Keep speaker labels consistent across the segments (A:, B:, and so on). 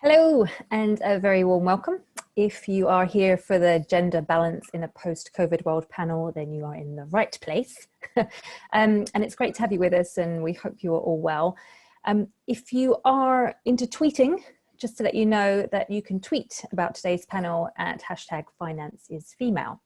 A: Hello and a very warm welcome. If you are here for the Gender Balance in a Post-COVID World panel, then you are in the right place. And it's great to have you with us, and we hope you are all well. If you are into tweeting, just to let you know that you can tweet about today's panel at #FinanceIsFemale.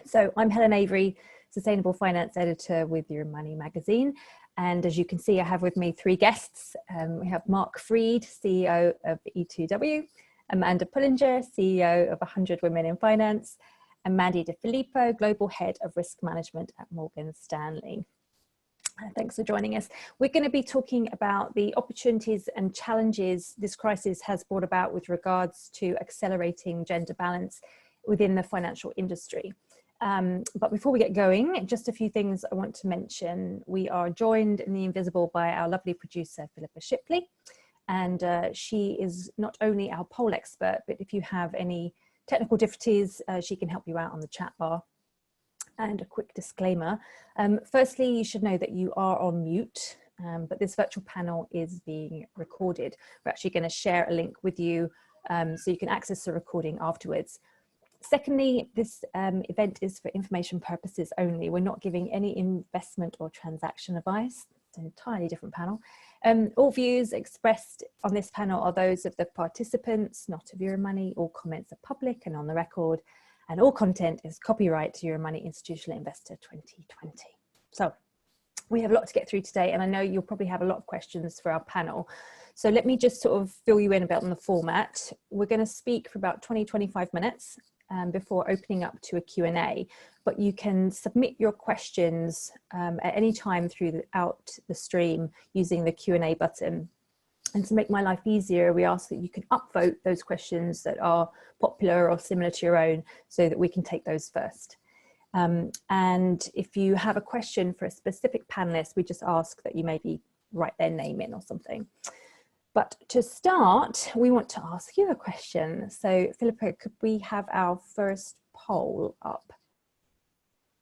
A: So I'm Helen Avery, Sustainable Finance Editor with Euromoney magazine. And as you can see, I have with me three guests. We have Mark Freed, CEO of E2W, Amanda Pullinger, CEO of 100 Women in Finance, and Mandy DeFilippo, Global Head of Risk Management at Morgan Stanley. Thanks for joining us. We're going to be talking about the opportunities and challenges this crisis has brought about with regards to accelerating gender balance within the financial industry. But before we get going, just a few things I want to mention. We are joined in the invisible by our lovely producer, Philippa Shipley. And she is not only our poll expert, but if you have any technical difficulties, she can help you out on the chat bar. And a quick disclaimer. Firstly, you should know that you are on mute, but this virtual panel is being recorded. We're actually going to share a link with you so you can access the recording afterwards. Secondly, this event is for information purposes only. We're not giving any investment or transaction advice. It's an entirely different panel. All views expressed on this panel are those of the participants, not of Euromoney. All comments are public and on the record, and all content is copyright to Euromoney Institutional Investor 2020. So we have a lot to get through today, and I know you'll probably have a lot of questions for our panel. So let me just sort of fill you in about on the format. We're going to speak for about 20-25 minutes. Before opening up to a Q&A, but you can submit your questions at any time throughout the stream using the Q&A button. And to make my life easier, we ask that you can upvote those questions that are popular or similar to your own so that we can take those first. And if you have a question for a specific panelist, we just ask that you maybe write their name in or something. But to start, we want to ask you a question. So, Philippa, could we have our first poll up?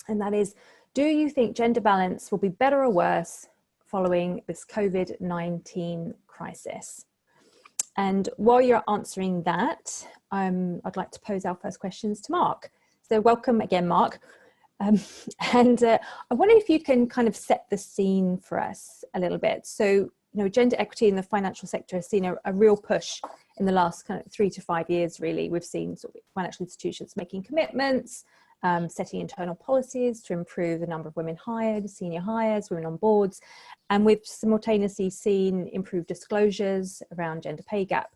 A: And that is, do you think gender balance will be better or worse following this COVID-19 crisis? And while you're answering that, I'd like to pose our first questions to Mark. So welcome again, Mark. I wonder if you can kind of set the scene for us a little bit. So, you know, gender equity in the financial sector has seen a real push in the last kind of 3 to 5 years, really. We've seen sort of financial institutions making commitments, setting internal policies to improve the number of women hired, senior hires, women on boards, and we've simultaneously seen improved disclosures around gender pay gap.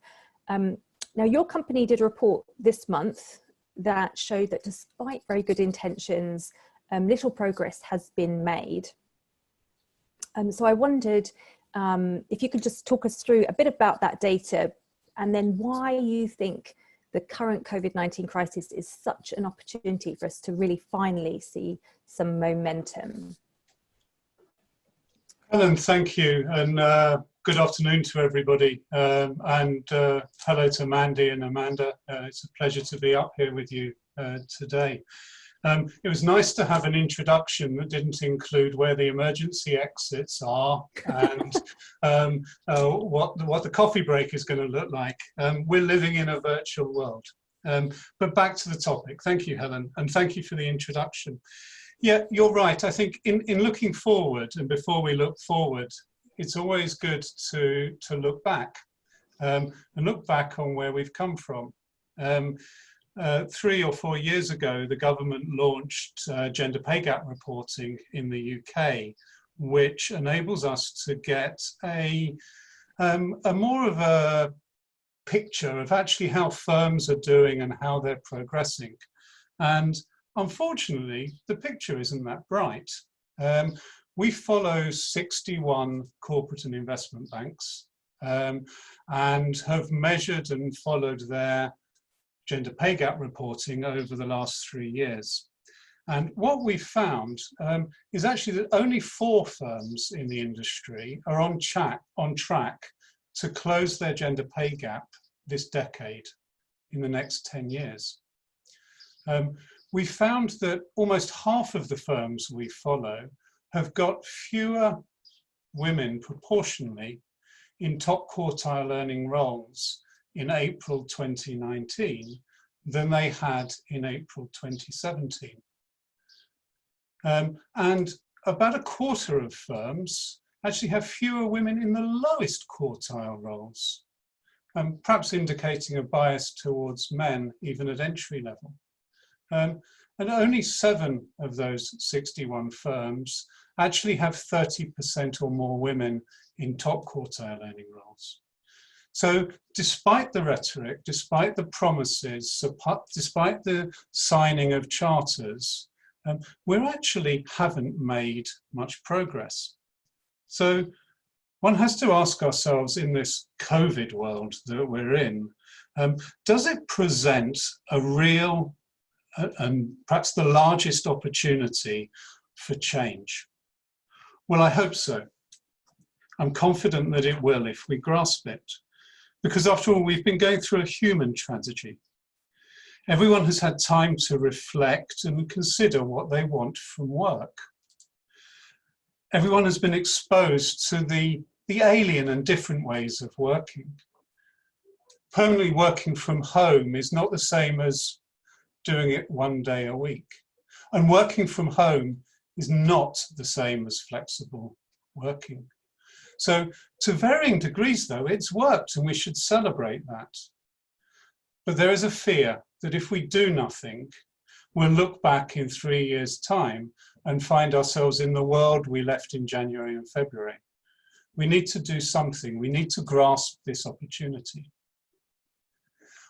A: Now, your company did a report this month that showed that despite very good intentions, little progress has been made. So I wondered, if you could just talk us through a bit about that data and then why you think the current COVID-19 crisis is such an opportunity for us to really finally see some momentum.
B: Helen, thank you, and good afternoon to everybody, and hello to Mandy and Amanda. It's a pleasure to be up here with you today. It was nice to have an introduction that didn't include where the emergency exits are and what the coffee break is going to look like. We're living in a virtual world. But back to the topic. Thank you, Helen, and thank you for the introduction. Yeah, you're right. I think in looking forward, and before we look forward, it's always good to look back and look back on where we've come from. 3 or 4 years ago, the government launched gender pay gap reporting in the UK, which enables us to get a more of a picture of actually how firms are doing and how they're progressing. And unfortunately, the picture isn't that bright. We follow 61 corporate and investment banks and have measured and followed their gender pay gap reporting over the last 3 years. And what we found is actually that only 4 firms in the industry are on track to close their gender pay gap this decade in the next 10 years. We found that almost half of the firms we follow have got fewer women proportionally in top quartile earning roles in April 2019 than they had in April 2017. And about a quarter of firms actually have fewer women in the lowest quartile roles, perhaps indicating a bias towards men, even at entry level. And only 7 of those 61 firms actually have 30% or more women in top quartile earning roles. So despite the rhetoric, despite the promises, despite the signing of charters, we actually haven't made much progress. So one has to ask ourselves, in this COVID world that we're in, does it present a real and perhaps the largest opportunity for change? Well, I hope so. I'm confident that it will if we grasp it. Because after all, we've been going through a human tragedy. Everyone has had time to reflect and consider what they want from work. Everyone has been exposed to the alien and different ways of working. Permanently working from home is not the same as doing it one day a week. And working from home is not the same as flexible working. So to varying degrees though, it's worked and we should celebrate that. But there is a fear that if we do nothing, we'll look back in 3 years' time and find ourselves in the world we left in January and February. We need to do something. We need to grasp this opportunity.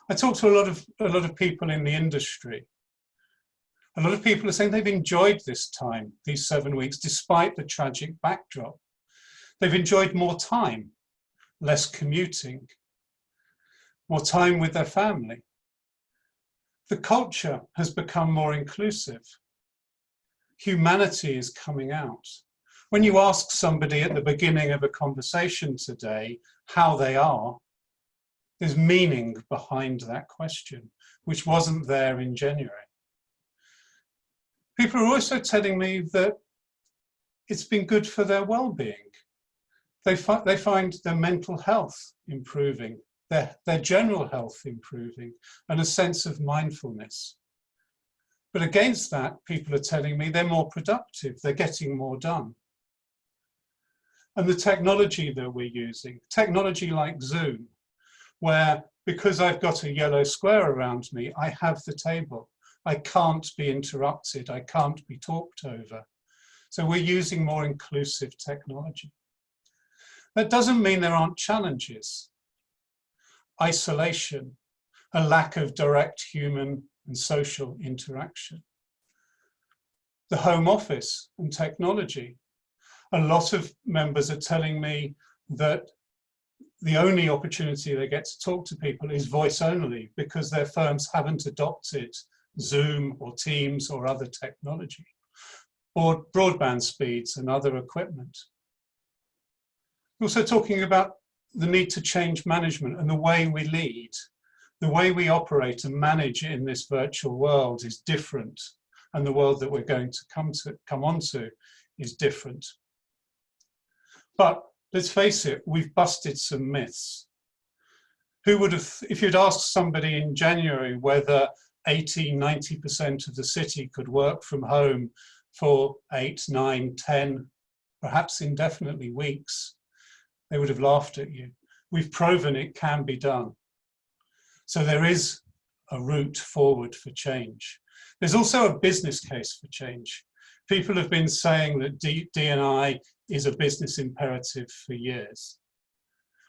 B: I talk to a lot of people in the industry. A lot of people are saying they've enjoyed this time, these 7 weeks, despite the tragic backdrop. They've enjoyed more time, less commuting, more time with their family. The culture has become more inclusive. Humanity is coming out. When you ask somebody at the beginning of a conversation today how they are, there's meaning behind that question, which wasn't there in January. People are also telling me that it's been good for their well-being. They find their mental health improving, their general health improving, and a sense of mindfulness. But against that, people are telling me they're more productive, they're getting more done. And the technology that we're using, technology like Zoom, where because I've got a yellow square around me, I have the table. I can't be interrupted, I can't be talked over. So we're using more inclusive technology. That doesn't mean there aren't challenges. Isolation, a lack of direct human and social interaction. The home office and technology. A lot of members are telling me that the only opportunity they get to talk to people is voice only because their firms haven't adopted Zoom or Teams or other technology, or broadband speeds and other equipment. We're also talking about the need to change management and the way we lead. The way we operate and manage in this virtual world is different, and the world that we're going to come onto is different. But let's face it, we've busted some myths. Who would have, if you'd asked somebody in January whether 80–90% of the city could work from home for 8, 9, 10, perhaps indefinitely weeks, they would have laughed at you. We've proven it can be done. So there is a route forward for change. There's also a business case for change. People have been saying that D&I is a business imperative for years.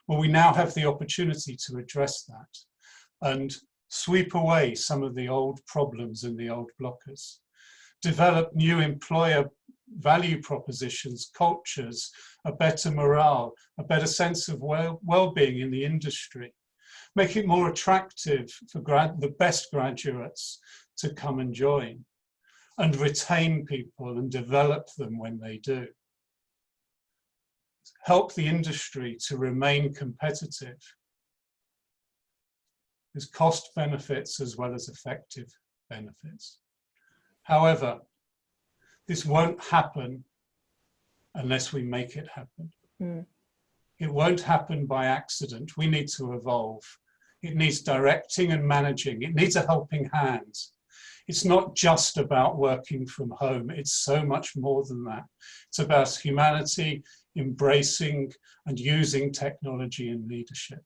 B: Well, we now have the opportunity to address that and sweep away some of the old problems and the old blockers, develop new employer value propositions, cultures, a better morale, a better sense of well-being in the industry, make it more attractive for the best graduates to come and join, and retain people and develop them when they do. Help the industry to remain competitive. There's cost benefits as well as effective benefits. However, this won't happen unless we make it happen. It won't happen by accident. We need to evolve. It needs directing and managing. It needs a helping hand. It's not just about working from home. It's so much more than that. It's about humanity, embracing and using technology in leadership.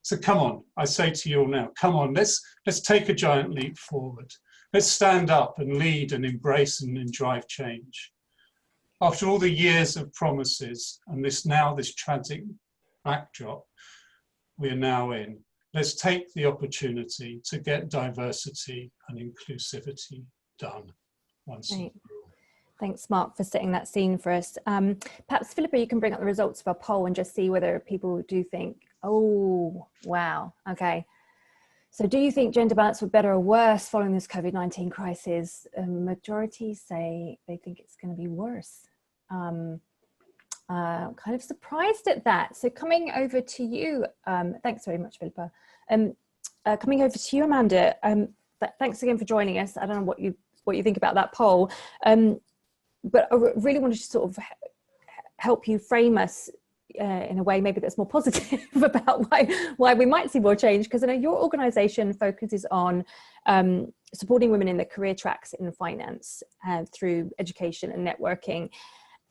B: So come on, I say to you all now, come on, let's take a giant leap forward. Let's stand up and lead and embrace and drive change. After all the years of promises and this tragic backdrop we are now in, let's take the opportunity to get diversity and inclusivity done once and for all.
A: Thanks, Mark, for setting that scene for us. Perhaps, Philippa, you can bring up the results of our poll and just see whether people do think, oh, wow, okay. So do you think gender balance would better or worse following this COVID-19 crisis? Majority say they think it's going to be worse. Kind of surprised at that. So coming over to you, thanks very much, Philippa. Coming over to you, Amanda, thanks again for joining us. I don't know what you think about that poll, but I really wanted to sort of help you frame us in a way maybe that's more positive about why we might see more change, because I know your organisation focuses on supporting women in their career tracks in finance through education and networking.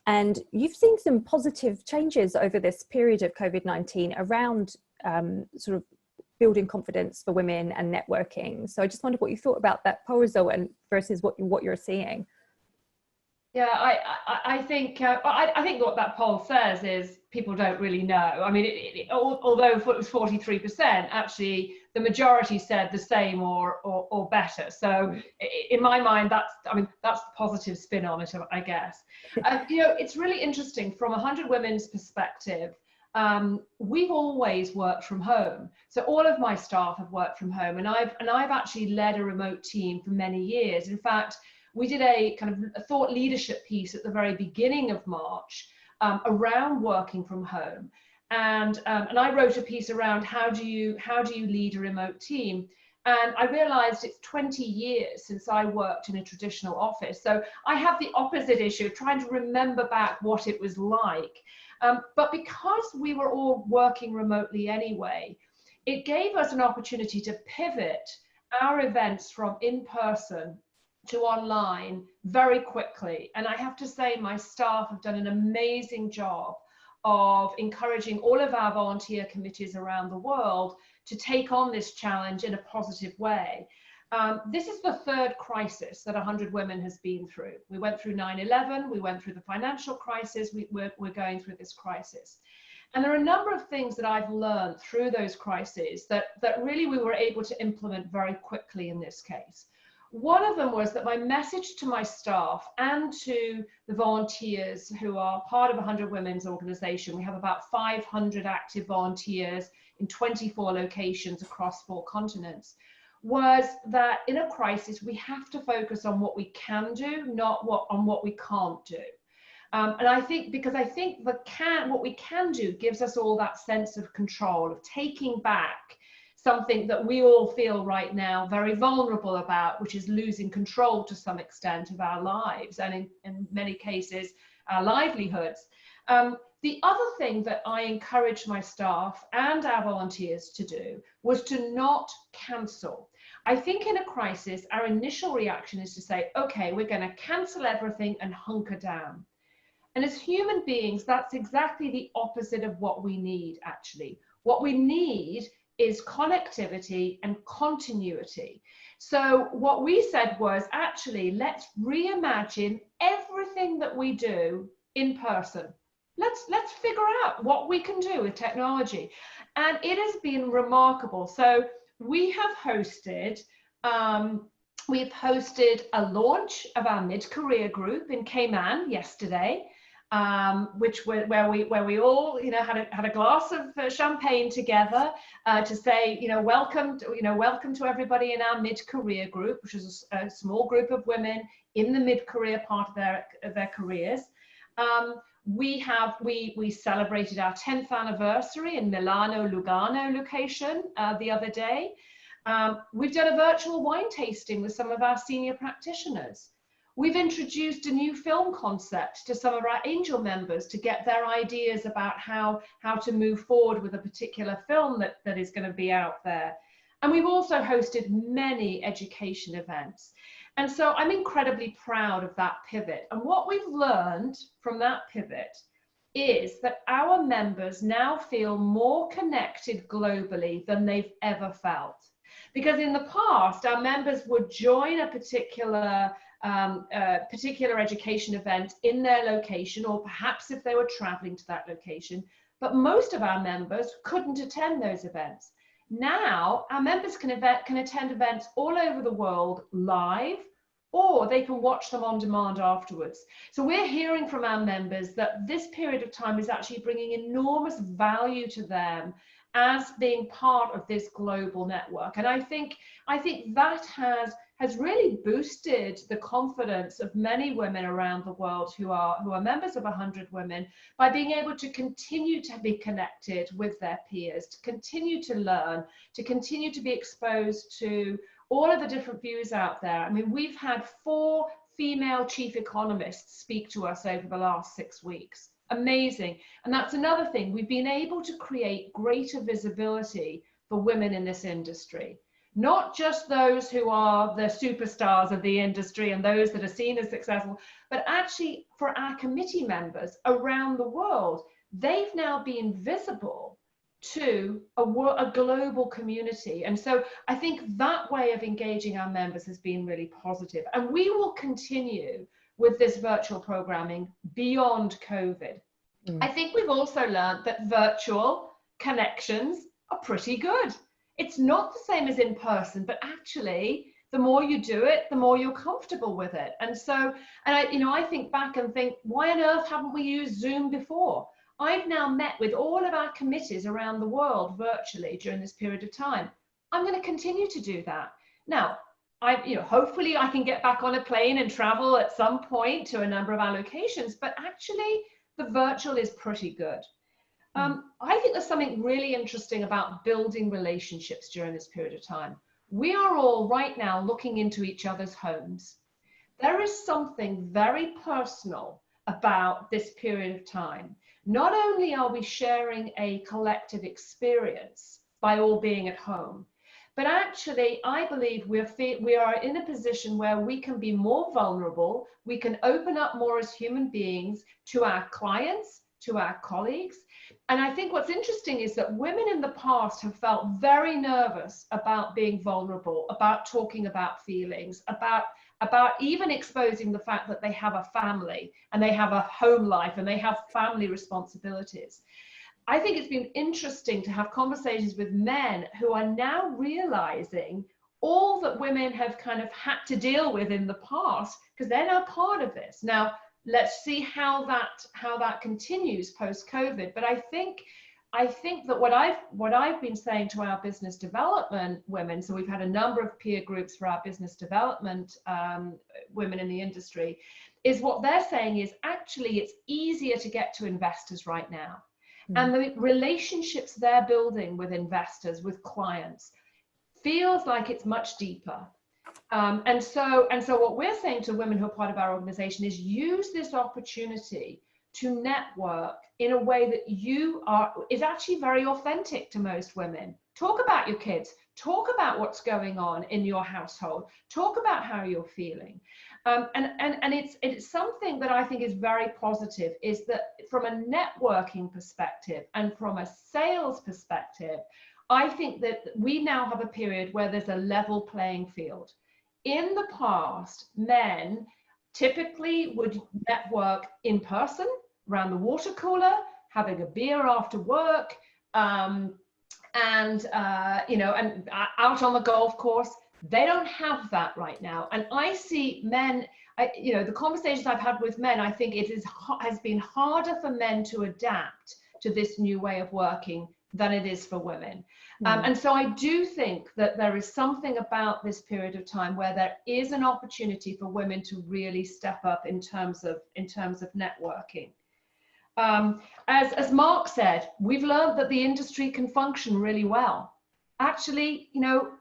A: And you've seen some positive changes over this period of COVID-19 around sort of building confidence for women and networking. So I just wondered what you thought about that poll result and versus what you're seeing.
C: Yeah, I think what that poll says is people don't really know. I mean, although it was 43%, actually the majority said the same or better. So in my mind, that's the positive spin on it, I guess. You know, it's really interesting from 100 Women's perspective. We've always worked from home. So all of my staff have worked from home, and I've actually led a remote team for many years. In fact, we did a kind of a thought leadership piece at the very beginning of March around working from home, and I wrote a piece around how do you lead a remote team. And I realized it's 20 years since I worked in a traditional office, so I have the opposite issue of trying to remember back what it was like. But because we were all working remotely anyway, it gave us an opportunity to pivot our events from in-person to online very quickly. And I have to say, my staff have done an amazing job of encouraging all of our volunteer committees around the world to take on this challenge in a positive way. This is the third crisis that 100 Women has been through. We went through 9/11, we went through the financial crisis, we're going through this crisis. And there are a number of things that I've learned through those crises that really we were able to implement very quickly in this case. One of them was that my message to my staff and to the volunteers who are part of 100 Women's organization, we have about 500 active volunteers in 24 locations across 4 continents, was that in a crisis, we have to focus on what we can do, not on what we can't do. And I think, because I think what we can do gives us all that sense of control, of taking back something that we all feel right now very vulnerable about, which is losing control to some extent of our lives, and in many cases, our livelihoods. The other thing that I encouraged my staff and our volunteers to do was to not cancel. I think in a crisis, our initial reaction is to say, okay, we're going to cancel everything and hunker down. And as human beings, that's exactly the opposite of what we need, actually. What we need is connectivity and continuity. So what we said was, actually, let's reimagine everything that we do in person. Let's figure out what we can do with technology. And it has been remarkable. So we have hosted, we've hosted a launch of our mid-career group in Cayman yesterday. Where we all, you know, had a glass of champagne together to say, you know, welcome to everybody in our mid-career group, which is a small group of women in the mid-career part of their careers. We celebrated our 10th anniversary in Milano Lugano location the other day. We've done a virtual wine tasting with some of our senior practitioners. We've introduced a new film concept to some of our angel members to get their ideas about how to move forward with a particular film that is going to be out there. And we've also hosted many education events. And so I'm incredibly proud of that pivot. And what we've learned from that pivot is that our members now feel more connected globally than they've ever felt. Because in the past, our members would join a particular education event in their location, or perhaps if they were traveling to that location, but most of our members couldn't attend those events. Now, our members can attend events all over the world live, or they can watch them on demand afterwards. So we're hearing from our members that this period of time is actually bringing enormous value to them as being part of this global network. And I think that has really boosted the confidence of many women around the world who are members of 100 Women by being able to continue to be connected with their peers, to continue to learn, to continue to be exposed to all of the different views out there. I mean, we've had 4 female chief economists speak to us over the last 6 weeks. Amazing. And that's another thing. We've been able to create greater visibility for women in this industry. Not just those who are the superstars of the industry and those that are seen as successful, but actually for our committee members around the world, they've now been visible to a global community. And so I think that way of engaging our members has been really positive. And we will continue with this virtual programming beyond COVID. I think we've also learned that virtual connections are pretty good. It's not the same as in person, but actually the more you do it, the more you're comfortable with it. And so, I think back and think, why on earth haven't we used Zoom before? I've now met with all of our committees around the world virtually during this period of time. I'm going to continue to do that. Now, hopefully I can get back on a plane and travel at some point to a number of our locations, but actually the virtual is pretty good. I think there's something really interesting about building relationships during this period of time. We are all right now looking into each other's homes. There is something very personal about this period of time. Not only are we sharing a collective experience by all being at home, but actually I believe we are in a position where we can be more vulnerable, we can open up more as human beings to our clients, to our colleagues. And I think what's interesting is that women in the past have felt very nervous about being vulnerable, about talking about feelings, about even exposing the fact that they have a family and they have a home life and they have family responsibilities. I think it's been interesting to have conversations with men who are now realizing all that women have kind of had to deal with in the past, because they're now part of this. Now, let's see how that continues post-COVID. But I think that what I've been saying to our business development women, so we've had a number of peer groups for our business development women in the industry, is what they're saying is actually it's easier to get to investors right now. And the relationships they're building with investors, with clients, feels like it's much deeper. And so what we're saying to women who are part of our organization is use this opportunity to network in a way that is actually very authentic to most women. Talk about your kids, talk about what's going on in your household, talk about how you're feeling. And it's something that I think is very positive, is that from a networking perspective and from a sales perspective, I think that we now have a period where there's a level playing field. In the past, men typically would network in person around the water cooler, having a beer after work, and out on the golf course. They don't have that right now. And I see men, the conversations I've had with men, I think has been harder for men to adapt to this new way of working than it is for women. And so I do think that there is something about this period of time where there is an opportunity for women to really step up in terms of networking. As Mark said, we've learned that the industry can function really well. Actually,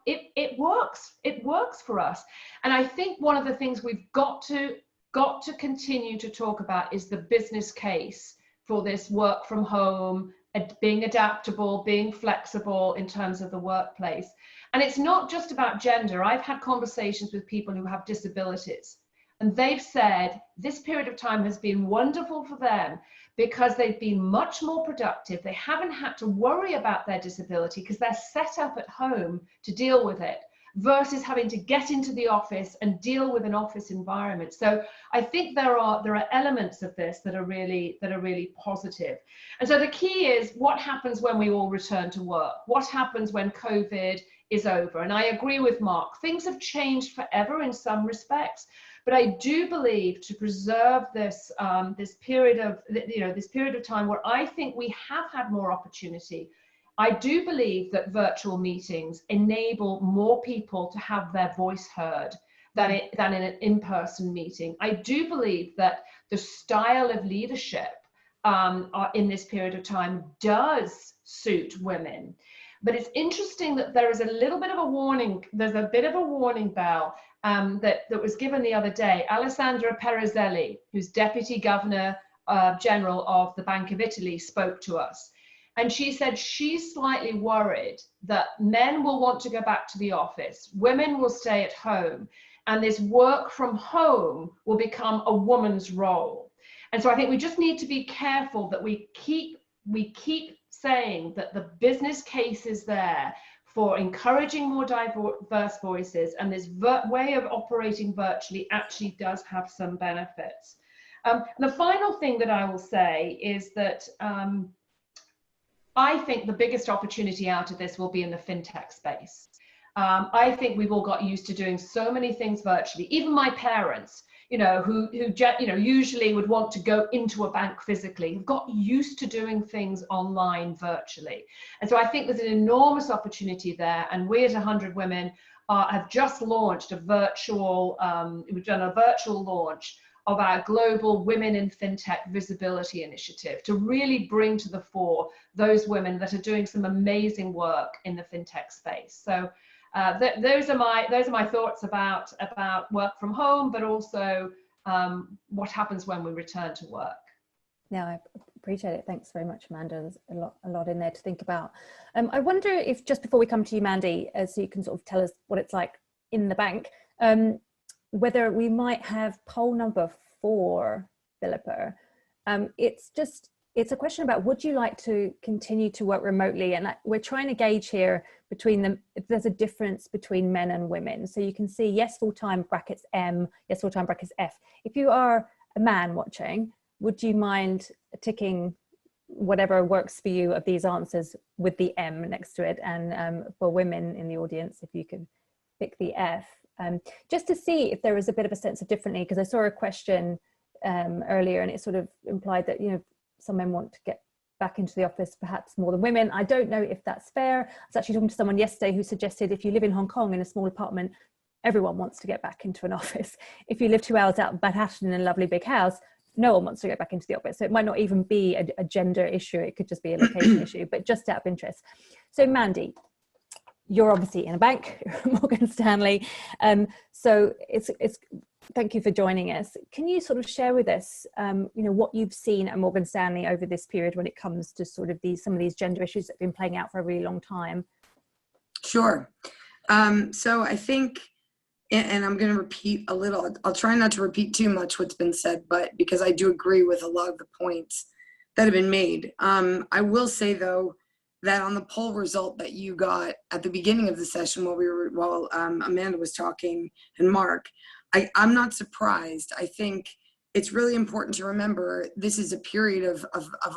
C: it works for us. And I think one of the things we've got to got to continue to talk about is the business case for this work from home, being adaptable, being flexible in terms of the workplace. And it's not just about gender. I've had conversations with people who have disabilities, and they've said this period of time has been wonderful for them because they've been much more productive. They haven't had to worry about their disability because they're set up at home to deal with it, versus having to get into the office and deal with an office environment. So I think there are elements of this that are really positive. And so the key is, what happens when we all return to work? What happens when COVID is over? And I agree with Mark, things have changed forever in some respects, but I do believe to preserve this this period of time where I think we have had more opportunity, I do believe that virtual meetings enable more people to have their voice heard than in an in-person meeting. I do believe that the style of leadership in this period of time does suit women. But it's interesting that there is a little bit of a warning, there's a bit of a warning bell that was given the other day. Alessandra Perozelli, who's Deputy Governor General of the Bank of Italy, spoke to us. And she said she's slightly worried that men will want to go back to the office, women will stay at home, and this work from home will become a woman's role. And so I think we just need to be careful that we keep saying that the business case is there for encouraging more diverse voices, and this way of operating virtually actually does have some benefits. And the final thing that I will say is that I think the biggest opportunity out of this will be in the fintech space. I think we've all got used to doing so many things virtually. Even my parents, who usually would want to go into a bank physically, have got used to doing things online virtually. And so I think there's an enormous opportunity there. And we at 100 Women have just launched we've done a virtual launch of our global Women in FinTech Visibility Initiative to really bring to the fore those women that are doing some amazing work in the fintech space. So those are my thoughts about work from home, but also what happens when we return to work.
A: Yeah, I appreciate it. Thanks very much, Amanda. There's a lot in there to think about. I wonder if, just before we come to you, Mandy, so you can sort of tell us what it's like in the bank, whether we might have poll number 4, Philippa. It's a question about, would you like to continue to work remotely? And we're trying to gauge here between them, if there's a difference between men and women. So you can see yes full-time brackets M, yes full-time brackets F. If you are a man watching, would you mind ticking whatever works for you of these answers with the M next to it? And for women in the audience, if you could pick the F. Just to see if there is a bit of a sense of differently, because I saw a question earlier and it sort of implied that, some men want to get back into the office perhaps more than women. I don't know if that's fair. I was actually talking to someone yesterday who suggested if you live in Hong Kong in a small apartment, everyone wants to get back into an office. If you live 2 hours out of Manhattan in a lovely big house, no one wants to get back into the office. So it might not even be a gender issue. It could just be a location issue, but just out of interest. So Mandy, you're obviously in a bank, Morgan Stanley. So it's thank you for joining us. Can you sort of share with us, what you've seen at Morgan Stanley over this period when it comes to sort of some of these gender issues that have been playing out for a really long time?
D: Sure. So I think, and I'm going to repeat a little, I'll try not to repeat too much what's been said, but because I do agree with a lot of the points that have been made. I will say though, that on the poll result that you got at the beginning of the session while Amanda was talking and Mark, I'm not surprised. I think it's really important to remember this is a period of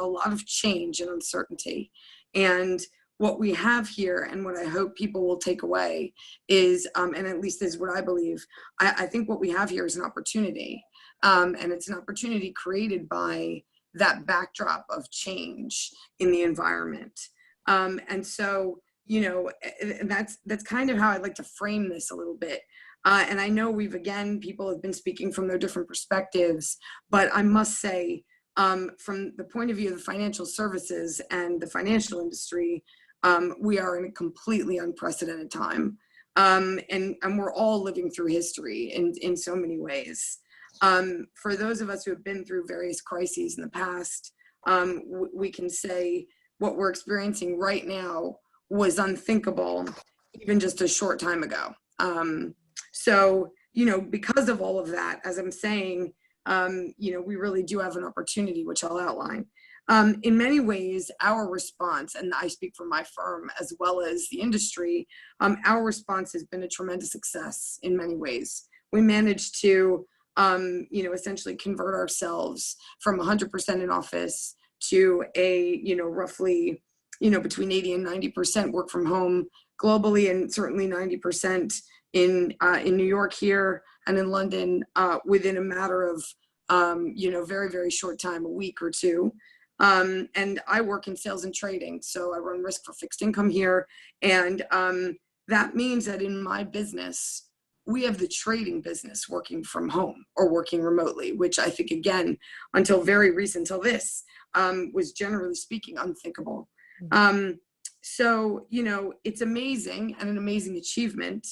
D: a lot of change and uncertainty. And what we have here and what I hope people will take away is, and at least this is what I believe, I think what we have here is an opportunity. And it's an opportunity created by that backdrop of change in the environment. And so, that's kind of how I'd like to frame this a little bit. And I know people have been speaking from their different perspectives, but I must say, from the point of view of the financial services and the financial industry, we are in a completely unprecedented time. And we're all living through history in so many ways. For those of us who have been through various crises in the past, we can say what we're experiencing right now was unthinkable even just a short time ago. So, you know, because of all of that, as I'm saying, you know, we really do have an opportunity, which I'll outline. In many ways, our response, and I speak for my firm as well as the industry, our response has been a tremendous success in many ways. We managed to, you know, essentially convert ourselves from 100% in office to a, you know, roughly, you know, between 80 and 90% work from home globally, and certainly 90% in New York here and in London within a matter of, you know, very, very short time, a week or two. And I work in sales and trading, so I run risk for fixed income here. And that means that in my business, we have the trading business working from home or working remotely, which I think, again, until very recent, until this, was generally speaking unthinkable. So, you know, it's amazing and an amazing achievement.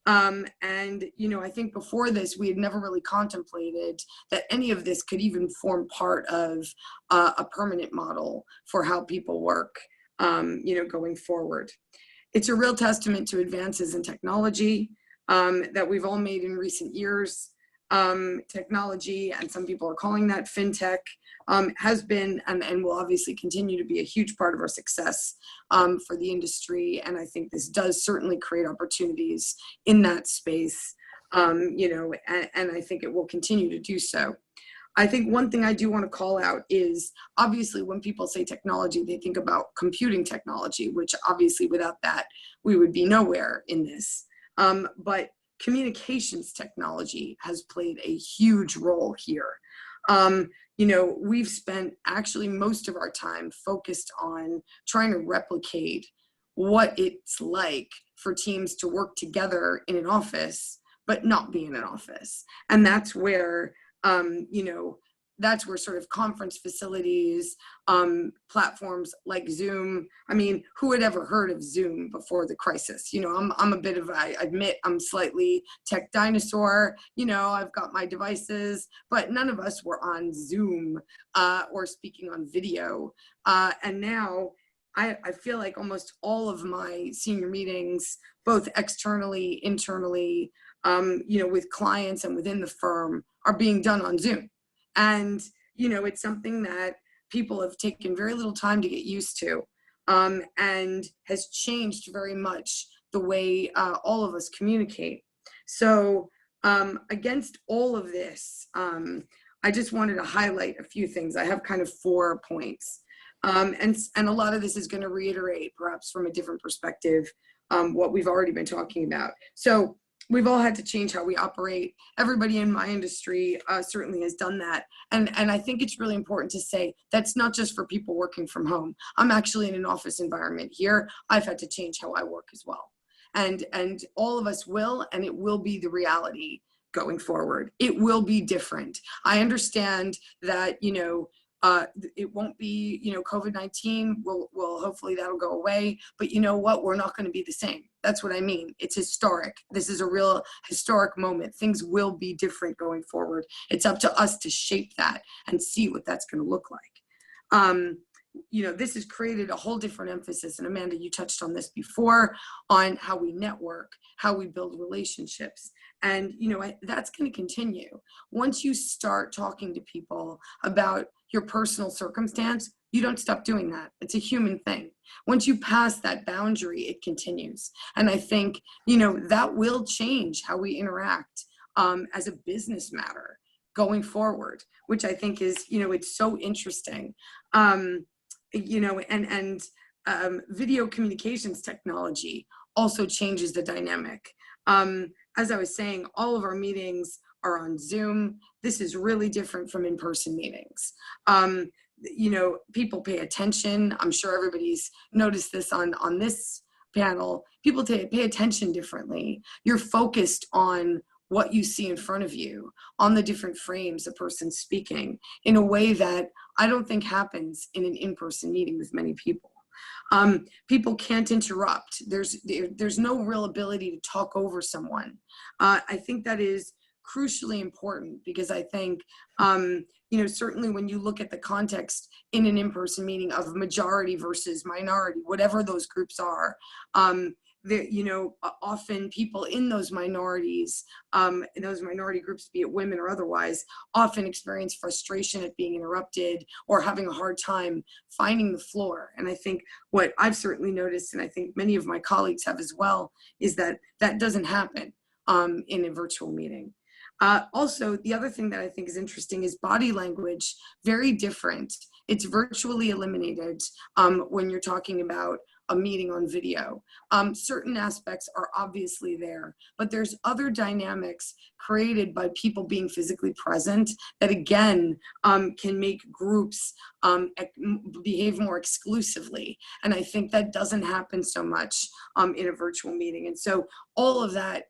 D: And, you know, I think before this, we had never really contemplated that any of this could even form part of a permanent model for how people work, you know, going forward. It's a real testament to advances in technology that we've all made in recent years. Technology, and some people are calling that fintech, has been and will obviously continue to be a huge part of our success for the industry. And I think this does certainly create opportunities in that space, you know, and I think it will continue to do so. I think one thing I do want to call out is, obviously, when people say technology, they think about computing technology, which obviously without that, we would be nowhere in this. But communications technology has played a huge role here. You know, we've spent actually most of our time focused on trying to replicate what it's like for teams to work together in an office, but not be in an office. And that's where, you know, that's where sort of conference facilities, platforms like Zoom. I mean, who had ever heard of Zoom before the crisis? You know, I'm a bit of, I admit, I'm slightly tech dinosaur. You know, I've got my devices, but none of us were on Zoom or speaking on video. And now I feel like almost all of my senior meetings, both externally, internally, you know, with clients and within the firm, are being done on Zoom. And, you know, it's something that people have taken very little time to get used to, and has changed very much the way all of us communicate. So against all of this, I just wanted to highlight a few things. I have kind of 4 points. And a lot of this is going to reiterate, perhaps from a different perspective, what we've already been talking about. So we've all had to change how we operate. Everybody in my industry certainly has done that. And I think it's really important to say that's not just for people working from home. I'm actually in an office environment here. I've had to change how I work as well. And all of us will, and it will be the reality going forward. It will be different. I understand that, you know, it won't be, you know, COVID-19 will hopefully that'll go away, but you know what, we're not going to be the same. That's what I mean. It's historic. This is a real historic moment. Things will be different going forward. It's up to us to shape that and see what that's going to look like. You know, this has created a whole different emphasis, and Amanda, you touched on this before, on how we network, how we build relationships. And, you know, that's going to continue. Once you start talking to people about your personal circumstance, you don't stop doing that. It's a human thing. Once you pass that boundary, it continues. And I think, you know, that will change how we interact as a business matter going forward, which I think is, you know, it's so interesting. You know, and video communications technology also changes the dynamic. As I was saying, all of our meetings are on Zoom. This is really different from in-person meetings. You know, people pay attention. I'm sure everybody's noticed this on this panel. People pay attention differently. You're focused on what you see in front of you, on the different frames a person's speaking, in a way that I don't think happens in an in-person meeting with many people. People can't interrupt. There's no real ability to talk over someone. I think that is crucially important, because I think, you know, certainly when you look at the context in an in-person meeting of majority versus minority, whatever those groups are, you know, often people in those minorities, in those minority groups, be it women or otherwise, often experience frustration at being interrupted or having a hard time finding the floor. And I think what I've certainly noticed, and I think many of my colleagues have as well, is that that doesn't happen in a virtual meeting. Also, the other thing that I think is interesting is body language, very different. It's virtually eliminated when you're talking about a meeting on video. Certain aspects are obviously there, but there's other dynamics created by people being physically present that again can make groups behave more exclusively. And I think that doesn't happen so much in a virtual meeting. And so all of that,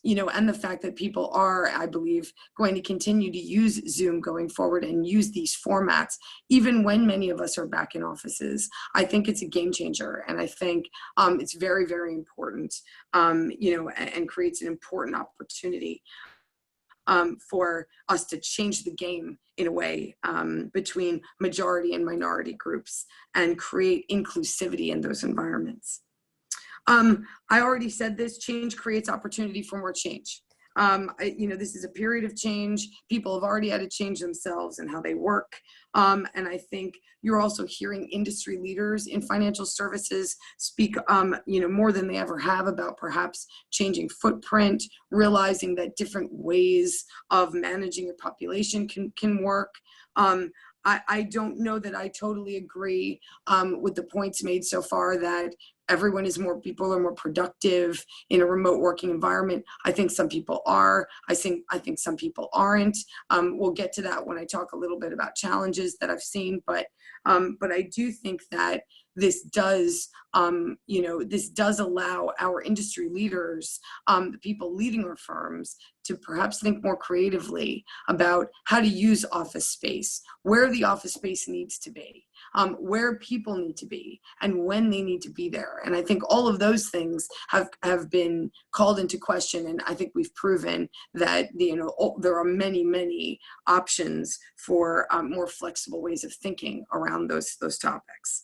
D: you know, and the fact that people are, I believe, going to continue to use Zoom going forward and use these formats, even when many of us are back in offices, I think it's a game changer. And I think it's very, very important, you know, and creates an important opportunity for us to change the game in a way between majority and minority groups and create inclusivity in those environments. I already said this, change creates opportunity for more change. You know, this is a period of change. People have already had to change themselves and how they work. And I think you're also hearing industry leaders in financial services speak, you know, more than they ever have about perhaps changing footprint, realizing that different ways of managing your population can work. I don't know that I totally agree with the points made so far that people are more productive in a remote working environment. I think some people are. I think some people aren't. We'll get to that when I talk a little bit about challenges that I've seen, but I do think that this does, you know, this does allow our industry leaders, the people leading our firms, to perhaps think more creatively about how to use office space, where the office space needs to be, where people need to be, and when they need to be there. And I think all of those things have been called into question, and I think we've proven that, you know, there are many, many options for more flexible ways of thinking around those topics.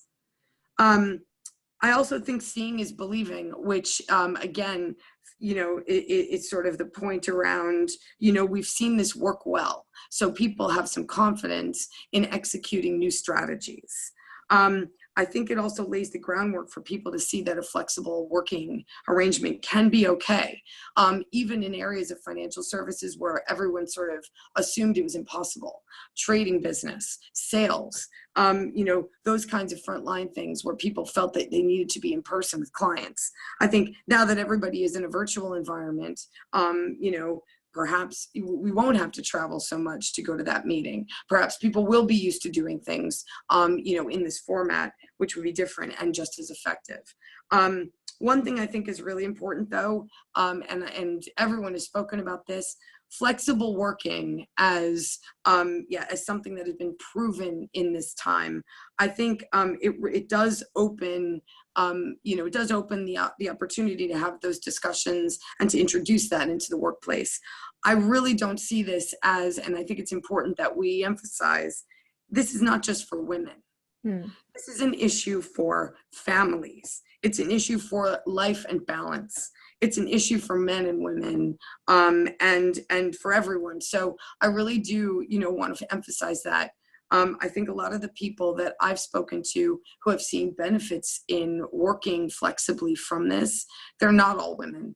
D: I also think seeing is believing, which again, you know, it's sort of the point around, you know, we've seen this work well, so people have some confidence in executing new strategies. I think it also lays the groundwork for people to see that a flexible working arrangement can be okay, even in areas of financial services where everyone sort of assumed it was impossible. Trading business, sales, you know, those kinds of frontline things where people felt that they needed to be in person with clients. I think now that everybody is in a virtual environment, you know, perhaps we won't have to travel so much to go to that meeting. Perhaps people will be used to doing things, you know, in this format, which would be different and just as effective. One thing I think is really important, though, and everyone has spoken about this, flexible working as something that has been proven in this time. I think it does open, you know, it does open the opportunity to have those discussions and to introduce that into the workplace. I really don't see this as, and I think it's important that we emphasize, this is not just for women. This is an issue for families. It's an issue for life and balance. It's an issue for men and women, and for everyone. So I really do, you know, want to emphasize that. I think a lot of the people that I've spoken to who have seen benefits in working flexibly from this, they're not all women.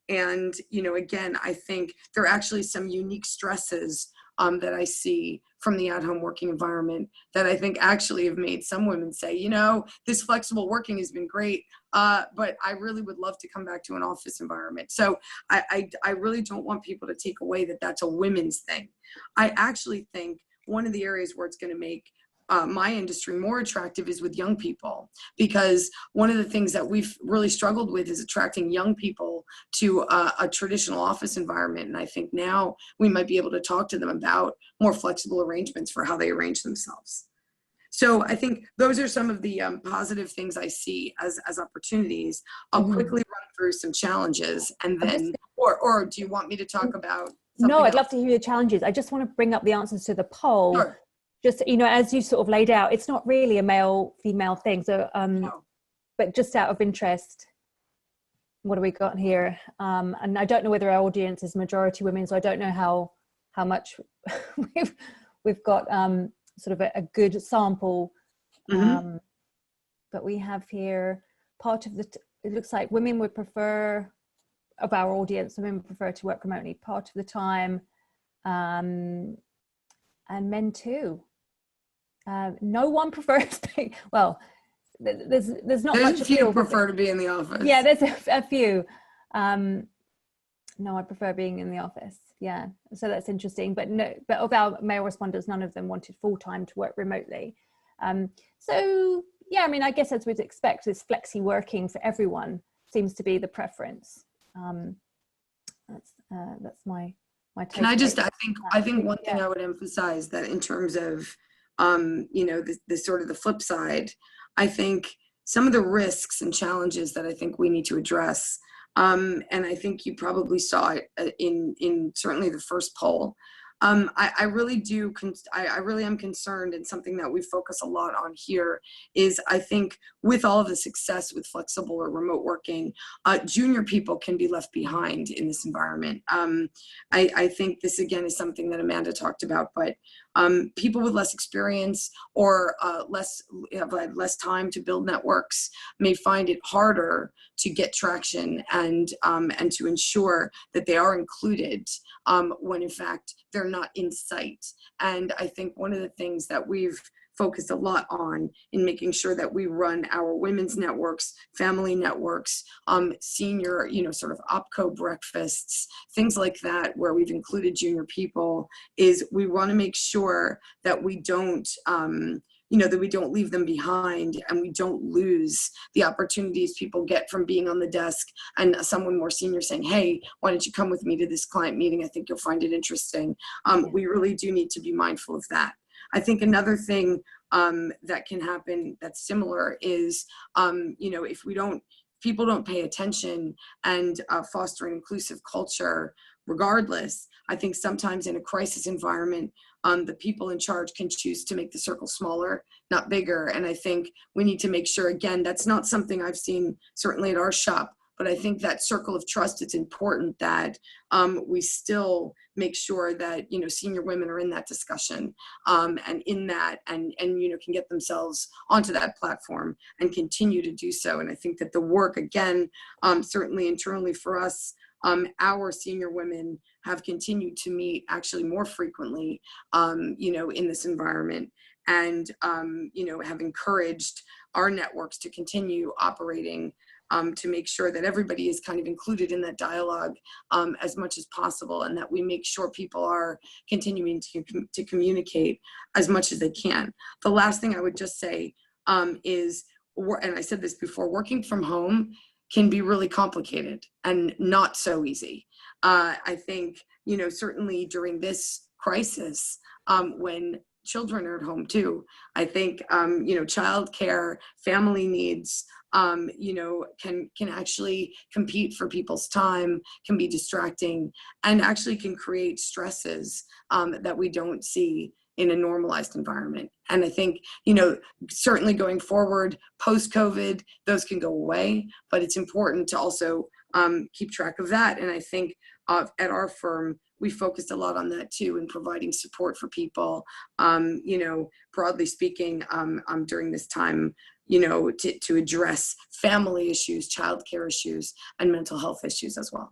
D: And, you know, again, I think there are actually some unique stresses that I see from the at-home working environment that I think actually have made some women say, you know, this flexible working has been great, but I really would love to come back to an office environment. So I really don't want people to take away that that's a women's thing. I actually think one of the areas where it's going to make my industry more attractive is with young people, because one of the things that we've really struggled with is attracting young people to a traditional office environment. And I think now we might be able to talk to them about more flexible arrangements for how they arrange themselves. So I think those are some of the positive things I see as opportunities. I'll quickly run through some challenges, and then Or do you want me to talk about something
A: No, I'd
D: else?
A: love to hear your challenges. I just want to bring up the answers to the poll.
D: Sure.
A: Just, you know, as you sort of laid out, it's not really a male-female thing. So,
D: No.
A: but just out of interest, what do we got here? And I don't know whether our audience is majority women, so I don't know how much we've got sort of a good sample.
D: Mm-hmm.
A: But we have here part of it looks like women would prefer, of our audience, women prefer to work remotely part of the time, and men too. No one prefers being, well, there's not much
D: a few prefer to be in the office.
A: Yeah, there's a few. No, I prefer being in the office. Yeah, so that's interesting. But no, but of our male respondents, none of them wanted full-time to work remotely. So yeah, I mean, I guess as we'd expect, this flexi working for everyone seems to be the preference. That's my take.
D: Can I just, I think one thing I would emphasize that in terms of, you know, the sort of the flip side, I think some of the risks and challenges that I think we need to address, and I think you probably saw it in certainly the first poll. I really do, I really am concerned, and something that we focus a lot on here is, I think with all of the success with flexible or remote working, junior people can be left behind in this environment. I think this again is something that Amanda talked about, but people with less experience or have had less time to build networks may find it harder to get traction and to ensure that they are included when in fact they're not in sight. And I think one of the things that we've focused a lot on in making sure that we run our women's networks, family networks, senior, you know, sort of OPCO breakfasts, things like that, where we've included junior people, is we want to make sure that we don't, you know, that we don't leave them behind and we don't lose the opportunities people get from being on the desk and someone more senior saying, hey, why don't you come with me to this client meeting? I think you'll find it interesting. We really do need to be mindful of that. I think another thing that can happen that's similar is, you know, if people don't pay attention and foster an inclusive culture regardless, I think sometimes in a crisis environment, the people in charge can choose to make the circle smaller, not bigger. And I think we need to make sure, again, that's not something I've seen certainly at our shop, but I think that circle of trust, it's important that we still make sure that, you know, senior women are in that discussion and in that and, you know, can get themselves onto that platform and continue to do so. And I think that the work, again, certainly internally for us, our senior women have continued to meet actually more frequently, you know, in this environment and, you know, have encouraged our networks to continue operating to make sure that everybody is kind of included in that dialogue as much as possible, and that we make sure people are continuing to communicate as much as they can. The last thing I would just say is, and I said this before, working from home can be really complicated and not so easy. I think, you know, certainly during this crisis, when children are at home too, I think, you know, childcare, family needs, you know, can actually compete for people's time, can be distracting, and actually can create stresses that we don't see in a normalized environment. And I think, you know, certainly going forward, post-COVID, those can go away, but it's important to also keep track of that. And I think at our firm, we focused a lot on that too, in providing support for people, you know, broadly speaking, during this time, you know, to address family issues, childcare issues, and mental health issues as well.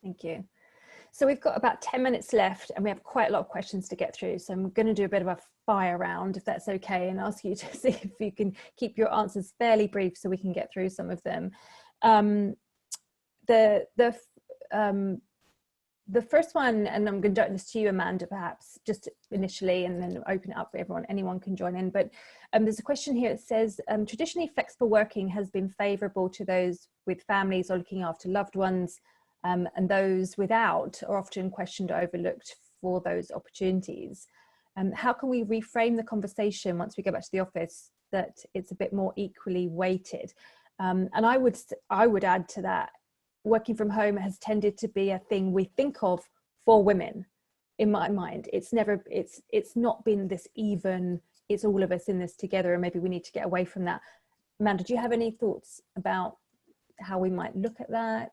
A: Thank you. So we've got about 10 minutes left and we have quite a lot of questions to get through. So I'm going to do a bit of a fire round, if that's okay, and ask you to see if you can keep your answers fairly brief so we can get through some of them. The first one, and I'm going to direct this to you, Amanda, perhaps just initially, and then open it up for everyone. Anyone can join in. But there's a question here that says, traditionally flexible working has been favourable to those with families or looking after loved ones, and those without are often questioned or overlooked for those opportunities. How can we reframe the conversation once we go back to the office that it's a bit more equally weighted? And I would add to that, working from home has tended to be a thing we think of for women. In my mind, it's not been this even, it's all of us in this together, and maybe we need to get away from that. Amanda, do you have any thoughts about how we might look at that?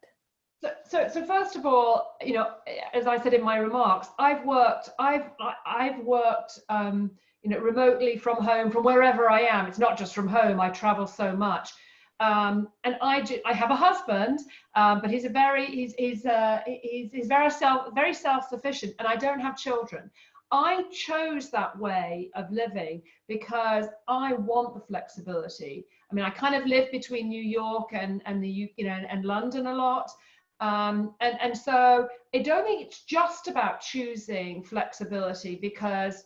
C: So first of all, you know, as I said in my remarks, I've worked you know, remotely from home, from wherever I am. It's not just from home. I travel so much, and I have a husband, but he's very self-sufficient, and I don't have children. I chose that way of living because I want the flexibility. I mean, I kind of live between New York and London a lot. And so I don't think it's just about choosing flexibility, because,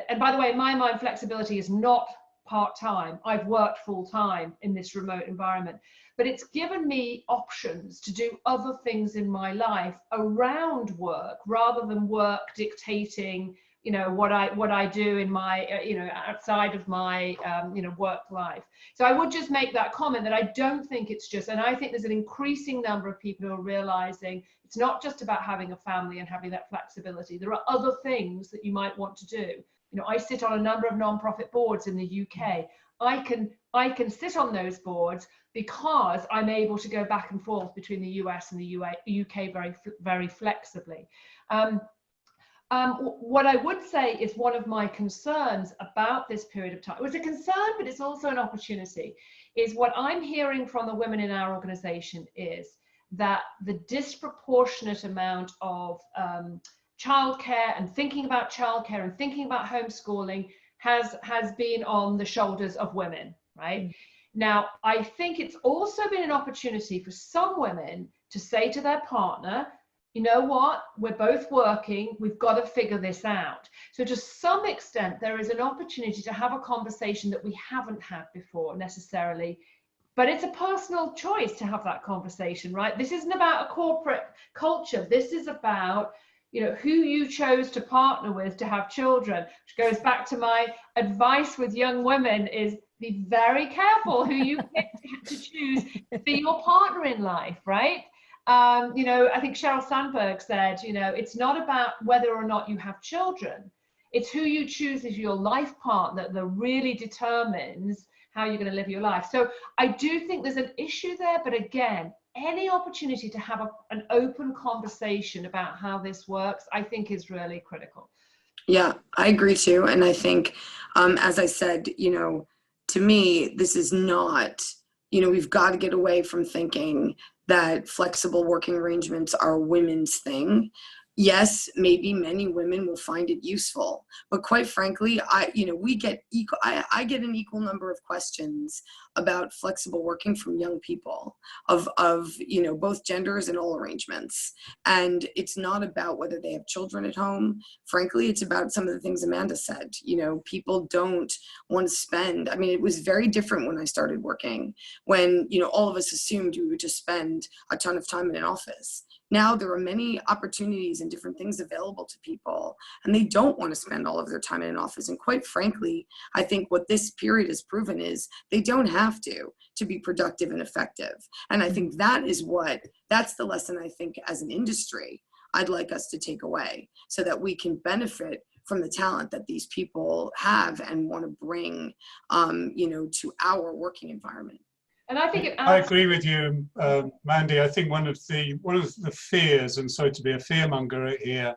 C: and by the way, in my mind, flexibility is not part-time. I've worked full-time in this remote environment, but it's given me options to do other things in my life around work, rather than work dictating, you know, what I do in my, you know, outside of my, you know, work life. So I would just make that comment that I don't think it's just, and I think there's an increasing number of people who are realizing it's not just about having a family and having that flexibility. There are other things that you might want to do. You know, I sit on a number of non-profit boards in the UK. I can sit on those boards because I'm able to go back and forth between the US and the UK very flexibly. What I would say is one of my concerns about this period of time, it was a concern, but it's also an opportunity, is what I'm hearing from the women in our organization is that the disproportionate amount of childcare and thinking about childcare and thinking about homeschooling has been on the shoulders of women, right? Now, I think it's also been an opportunity for some women to say to their partner, you know what, we're both working, we've got to figure this out. So to some extent, there is an opportunity to have a conversation that we haven't had before necessarily, but it's a personal choice to have that conversation, right? This isn't about a corporate culture. This is about, you know, who you chose to partner with to have children, which goes back to my advice with young women is be very careful who you pick to choose to be your partner in life, right? You know, I think Sheryl Sandberg said, you know, it's not about whether or not you have children. It's who you choose as your life partner that really determines how you're going to live your life. So I do think there's an issue there, but again, any opportunity to have an open conversation about how this works, I think is really critical.
D: Yeah, I agree too. And I think, as I said, you know, to me, this is not, you know, we've got to get away from thinking that flexible working arrangements are a women's thing. Yes, maybe many women will find it useful, but quite frankly, I get an equal number of questions about flexible working from young people of you know, both genders and all arrangements. And it's not about whether they have children at home. Frankly, it's about some of the things Amanda said. You know, people don't want to spend. I mean, it was very different when I started working, when, you know, all of us assumed we would just spend a ton of time in an office. Now there are many opportunities and different things available to people, and they don't want to spend all of their time in an office. And quite frankly, I think what this period has proven is they don't have to be productive and effective. And I think that's the lesson I think as an industry I'd like us to take away, so that we can benefit from the talent that these people have and want to bring, you know, to our working environment.
C: And I think
B: I agree with you, Mandy. I think one of the fears, and sorry to be a fearmonger here,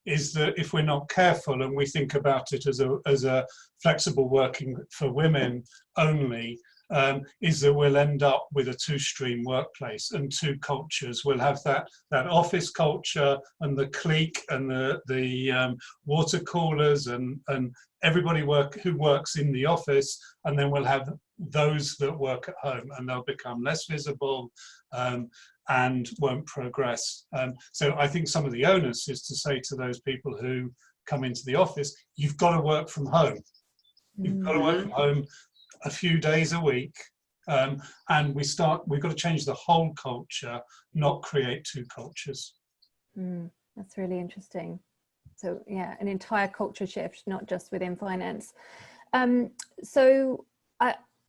B: is that if we're not careful and we think about it as a flexible working for women only, is that we'll end up with a two-stream workplace and two cultures. We'll have that office culture and the clique and the water coolers and everybody who works in the office, and then we'll have those that work at home, and they'll become less visible and won't progress. So I think some of the onus is to say to those people who come into the office, you've got to work from home. You've got to work from home a few days a week, and we've got to change the whole culture, not create two cultures.
A: That's really interesting. So yeah, an entire culture shift, not just within finance. So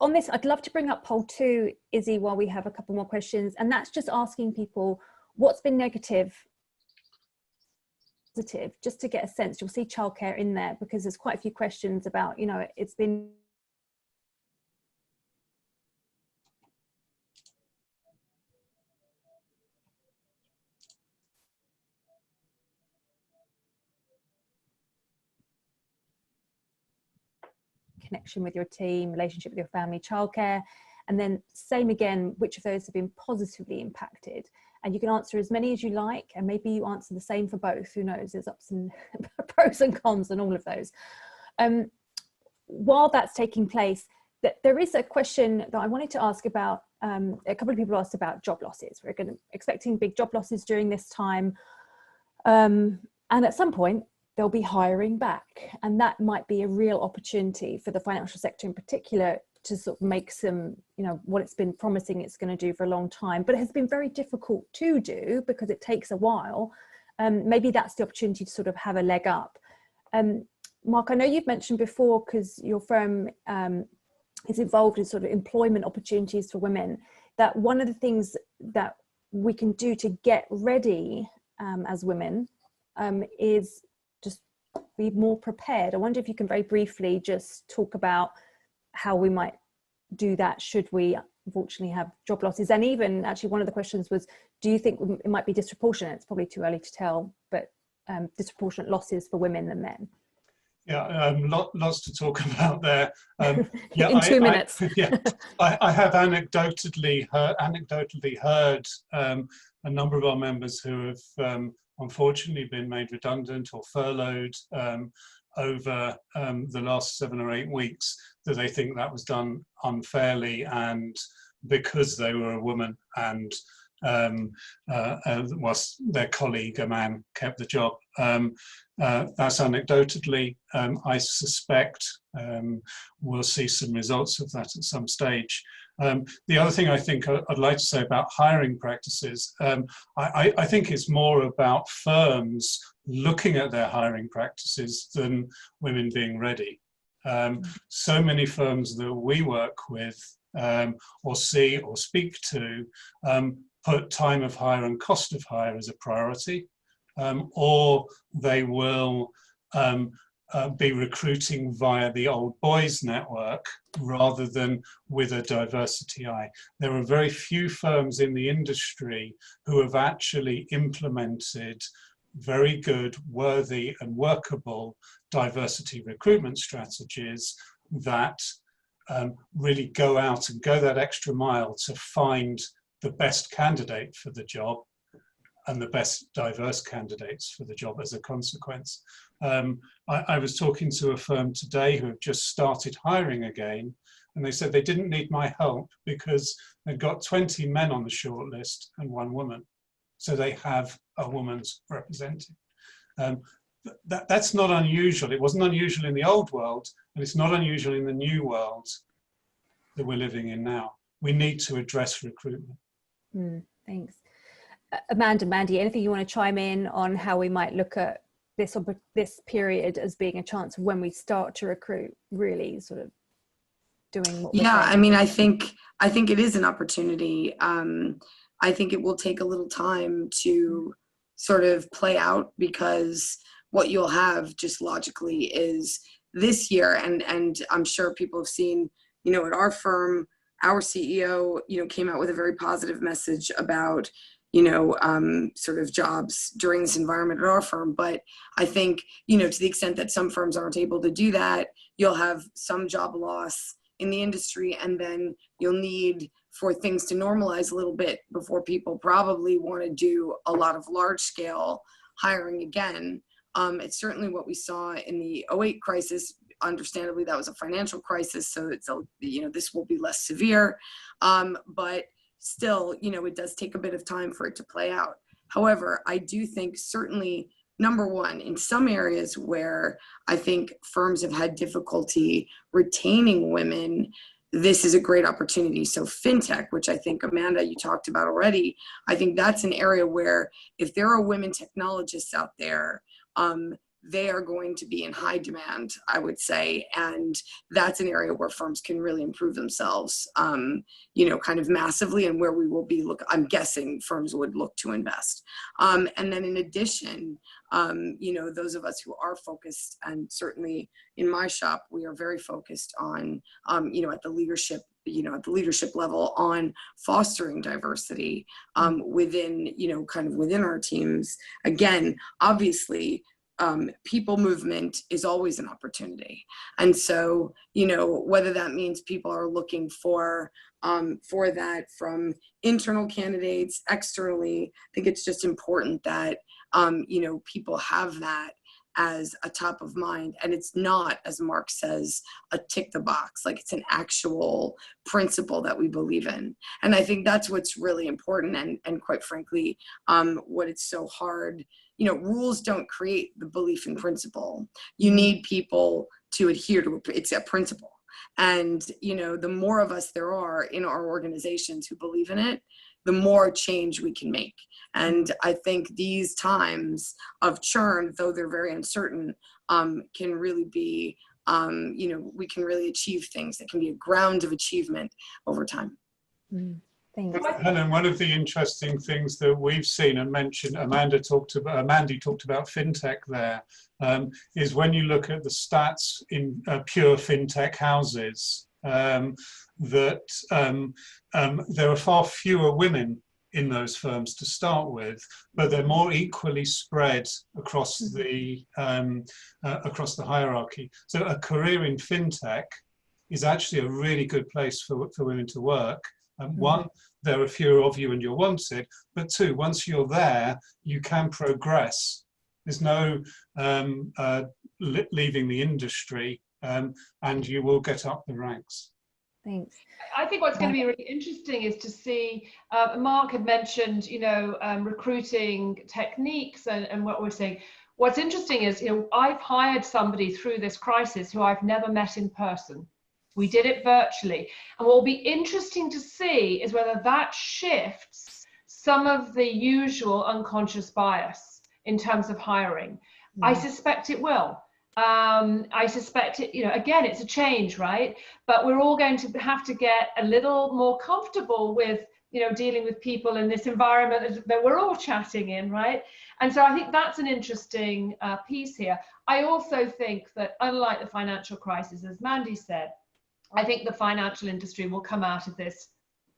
A: on this, I'd love to bring up poll 2, Izzy, while we have a couple more questions, and that's just asking people what's been negative, positive, just to get a sense. You'll see childcare in there because there's quite a few questions about, you know, it's been connection with your team, relationship with your family, childcare, and then same again, which of those have been positively impacted? And you can answer as many as you like, and maybe you answer the same for both, who knows, there's ups and pros and cons and all of those. While that's taking place, there is a question that I wanted to ask about. A couple of people asked about job losses. We're expecting big job losses during this time, and at some point they'll be hiring back, and that might be a real opportunity for the financial sector in particular to sort of make some, you know, what it's been promising it's going to do for a long time, but it has been very difficult to do because it takes a while. Maybe that's the opportunity to sort of have a leg up. Mark, I know you've mentioned before, because your firm is involved in sort of employment opportunities for women, that one of the things that we can do to get ready as women is just be more prepared. I wonder if you can very briefly just talk about how we might do that should we unfortunately have job losses. And even actually one of the questions was, do you think it might be disproportionate? It's probably too early to tell, but disproportionate losses for women than men.
B: Yeah, lots to talk about there. Yeah,
A: in 2 minutes.
B: I have anecdotally heard a number of our members who have unfortunately been made redundant or furloughed over the last 7 or 8 weeks, that they think that was done unfairly and because they were a woman and whilst their colleague, a man, kept the job. That's anecdotally. I suspect we'll see some results of that at some stage. The other thing I think I'd like to say about hiring practices, I think it's more about firms looking at their hiring practices than women being ready. So many firms that we work with or see or speak to put time of hire and cost of hire as a priority, or they will be recruiting via the old boys network rather than with a diversity eye. There are very few firms in the industry who have actually implemented very good, worthy and workable diversity recruitment strategies that really go out and go that extra mile to find the best candidate for the job and the best diverse candidates for the job as a consequence. I was talking to a firm today who have just started hiring again, and they said they didn't need my help because they've got 20 men on the shortlist and 1 woman. So they have a woman's represented. That's not unusual. It wasn't unusual in the old world, and it's not unusual in the new world that we're living in now. We need to address recruitment.
A: Thanks. Amanda, Mandy, anything you want to chime in on how we might look at this period as being a chance when we start to recruit, really sort of doing what we're saying?
D: I mean, I think it is an opportunity. I think it will take a little time to sort of play out, because what you'll have just logically is this year, and I'm sure people have seen, you know, at our firm, our CEO, you know, came out with a very positive message about, you know, sort of jobs during this environment at our firm. But I think, you know, to the extent that some firms aren't able to do that, you'll have some job loss in the industry, and then you'll need for things to normalize a little bit before people probably want to do a lot of large scale hiring again. It's certainly what we saw in the 2008 crisis. Understandably, that was a financial crisis, so it's a, you know, this will be less severe, but still, you know, it does take a bit of time for it to play out. However, I do think certainly, number one, in some areas where I think firms have had difficulty retaining women, this is a great opportunity. So fintech, which I think, Amanda, you talked about already, I think that's an area where if there are women technologists out there, they are going to be in high demand, I would say. And that's an area where firms can really improve themselves, you know, kind of massively, and where we will be, I'm guessing firms would look to invest. And then in addition, you know, those of us who are focused, and certainly in my shop, we are very focused on, you know, at the leadership level, on fostering diversity within, you know, kind of within our teams. Again, obviously, people movement is always an opportunity. And so, you know, whether that means people are looking for that from internal candidates, externally, I think it's just important that, you know, people have that as a top of mind. And it's not, as Mark says, a tick the box, like it's an actual principle that we believe in. And I think that's what's really important. And quite frankly, what it's so hard, you know, rules don't create the belief in principle. You need people to adhere to it. It's a principle. And, you know, the more of us there are in our organizations who believe in it, the more change we can make. And I think these times of churn, though they're very uncertain, can really be, you know, we can really achieve things that can be a ground of achievement over time.
A: Thanks.
B: Helen, one of the interesting things that we've seen and mentioned, Mandy talked about fintech there, is when you look at the stats in pure fintech houses, that there are far fewer women in those firms to start with, but they're more equally spread across the hierarchy. So a career in fintech is actually a really good place for women to work. One, there are fewer of you and you're wanted, but two, once you're there, you can progress. There's no leaving the industry, and you will get up the ranks.
A: Thanks.
C: I think what's going to be really interesting is to see, Mark had mentioned, you know, recruiting techniques and what we're saying. What's interesting is, you know, I've hired somebody through this crisis who I've never met in person. We did it virtually. And what will be interesting to see is whether that shifts some of the usual unconscious bias in terms of hiring. I suspect it will. I suspect it, you know, again, it's a change, right? But we're all going to have to get a little more comfortable with, you know, dealing with people in this environment that we're all chatting in, right? And so I think that's an interesting piece here. I also think that, unlike the financial crisis, as Mandy said, I think the financial industry will come out of this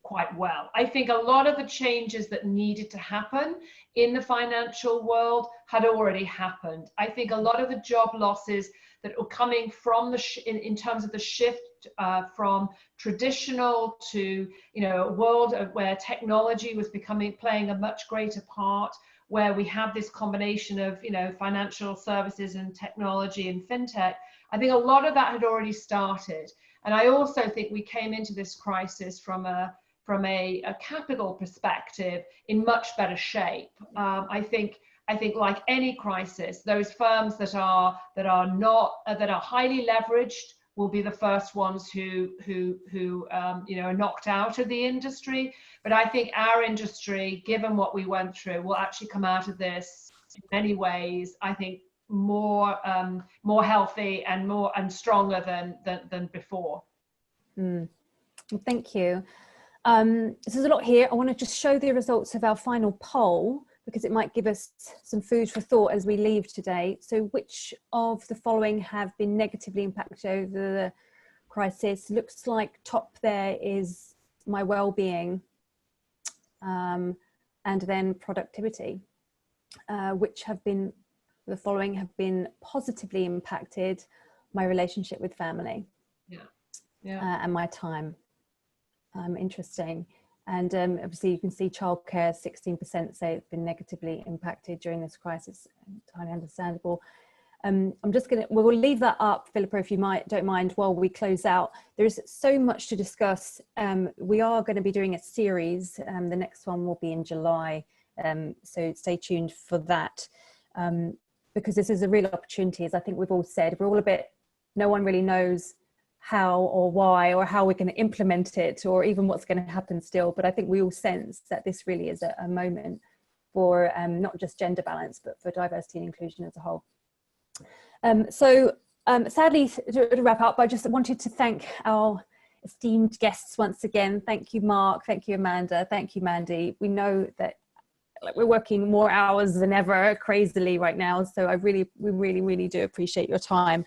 C: quite well. I think a lot of the changes that needed to happen in the financial world had already happened. I think a lot of the job losses that were coming from in terms of the shift from traditional to, you know, a world where technology was playing a much greater part, where we have this combination of, you know, financial services and technology and fintech. I think a lot of that had already started. And I also think we came into this crisis from a capital perspective in much better shape. I think like any crisis, those firms that are highly leveraged will be the first ones who you know, are knocked out of the industry. But I think our industry, given what we went through, will actually come out of this in many ways, I think, more healthy and stronger than before.
A: Well, thank you. There's a lot here. I want to just show the results of our final poll, because it might give us some food for thought as we leave today. So which of the following have been negatively impacted over the crisis? Looks like top there is my well-being, and then productivity. Which have been, the following have been positively impacted: my relationship with family, and my time. Interesting. And obviously you can see childcare, 16% say it's been negatively impacted during this crisis. Entirely understandable. We'll leave that up, Filippo, if you don't mind, while we close out. There's so much to discuss. We are going to be doing a series. The next one will be in July. So stay tuned for that, because this is a real opportunity. As I think we've all said, we're all no one really knows how or why or how we're going to implement it, or even what's going to happen still. But I think we all sense that this really is a moment for not just gender balance, but for diversity and inclusion as a whole. Sadly, to wrap up, I just wanted to thank our esteemed guests once again. Thank you, Mark. Thank you, Amanda. Thank you, Mandy. We know that we're working more hours than ever, crazily right now. So we really do appreciate your time.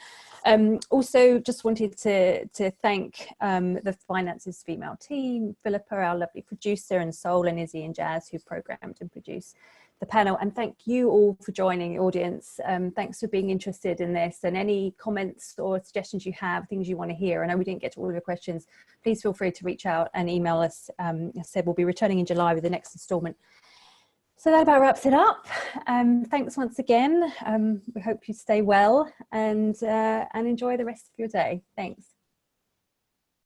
A: Also, just wanted to thank the Finances Female team, Philippa, our lovely producer, and Sol and Izzy and Jazz, who programmed and produced the panel. And thank you all for joining, the audience. Thanks for being interested in this, and any comments or suggestions you have, things you want to hear. I know we didn't get to all of your questions. Please feel free to reach out and email us. As I said, we'll be returning in July with the next instalment. So that about wraps it up. Thanks once again. We hope you stay well and enjoy the rest of your day. Thanks.